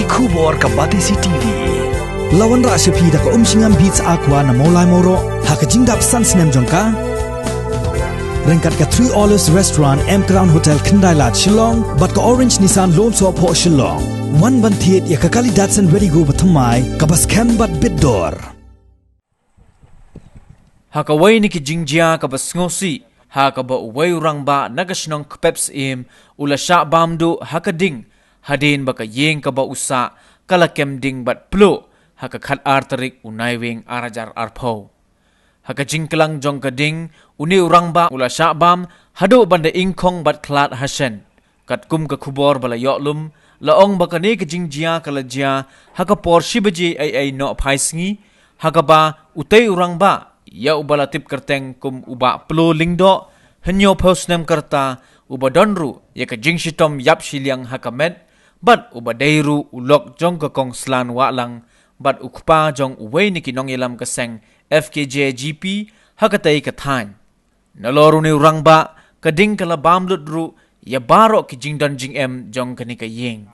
Kubor ka Batisi TV. Lawan ra sepi da ka singam beats aqua na molai moro haka jingdap sunsnem jongka. Rengkat ka 3 Olives Restaurant M Crown Hotel Kendailat Shillong bat ka Orange Nissan Lom So Po Shillong. One bantiet ya ka kali Datsun ready go bathamai ka bas kem bat bidor. Haka way ni ki jingjia ka bas ngosi. Haka ba way Rangbah naga Shnong Kpep Syiem ula sya bamdu haka ding. Hadin baka Ïing ka ba usa kala kem ding bat Pluh haka khat arterik unai wing arajar arpo. Haka jingkelang jong ka ding uni Rangbah ula sya bam hado banda Ingkhong bat klat hasen. Kat kum ka kubor bala yoklum laong baka ni ka jingjia kala jia haka por shibaji ay no phaisngi haka ba utay Rangbah ya ubala tip kerteng kum uba Pluh lingdo henyo posnem kerta uba donru ya ka jingshitom yap shiliang haka med bat uba deiru ulok jong ka kong slan wa lang bat ukpa jong uway ni kinong ilam kaseng FKJ GP hakatay kathan naloru ni Rangbah kading kala bamlut ru ya baro ki Jingdon Jingem jong kani ka Ïing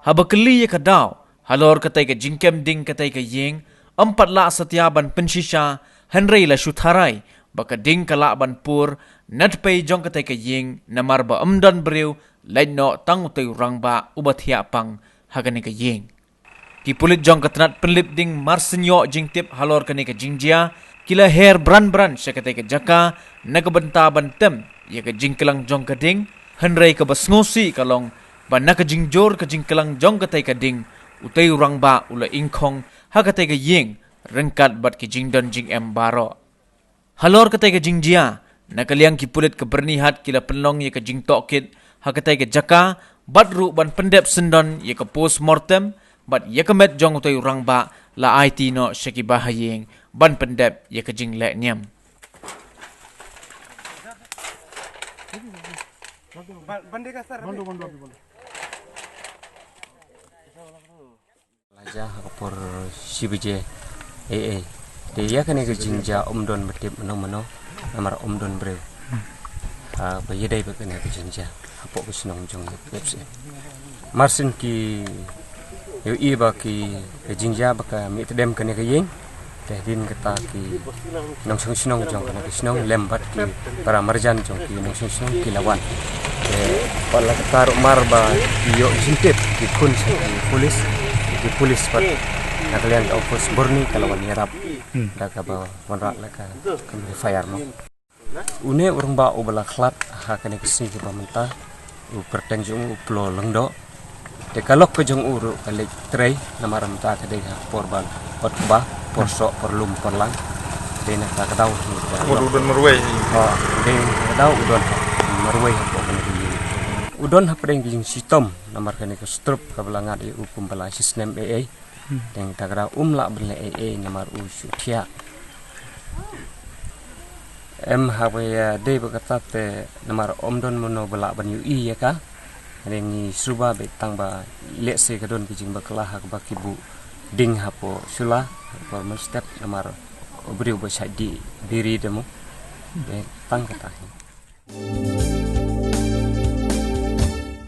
habakali ya kadaw halor katay ka Jingem ding katay ka Ïing empat la satyaban pensisha henrei la shutharai baka ding kala ban pur natpay jong katay ka Ïing namar ba amdan brew lain no tang utay Rangbah ubat hiapang hagani ka Ïing. Kipulit jong katnat penlip ding marsenyo jingtip halor kani ka jingjia kila hair bran siya katay ka jaka nagabanta bantem ya ka jingkelang jong ka ding henrei ka basngosi kalong ban naka jingjor ka jingkelang jong katay ka ding utay Rangbah ula Ingkhong hagatay ka Ïing rengkat bat ki Jingdon Jingem baro. Halor katay ka jingjia nakaliang kipulit ka bernihat kila penlong ya ka jingtokit hakatay ka jaka bat ru ban pendep sendon ya ka postmortem bat ya ka met jong utay Rangbah la IT no siya ki bahaying ban pendep ya ka jingle niam. Laja hakapor sibije dia kan ke jingja omdon betip meno namar omdon brew ba yedai ba kan ke jingja apo ke Shnong jong Kpep marsin ki yo iba ki ke jingja ba ka mi tedem kan ke Ïing tehdin kata ki nong Shnong jong kan ke Shnong lembat ki para marjan jong ki nong Shnong ki lawan pala kataru marba yo jintip ki kun ki polis pat nakalian ka office borni kalawan yarap daga ba wanra laka kan fire mo une Rangbah ubala khlat hakane kesi ki pamenta u perteng jong u plo lengdo de kalok ke jong uru kalik trei namaram ta ka de porban pot ba porso perlum perlang de na ka daw udon marway de daw udon marway ko kan di udon hapdeng jing sistem namar kane ke strup ka belangat u kumbala sistem AA Teng tagra umla bela namar usutia. Hawaya de bakatate namar omdon mono bela banyu ya ka. Rengi suba betang ba letse kadon kijing baklah hak bakibu ding hapo sula formal step namar beriu ba di diri demo. Tang kata.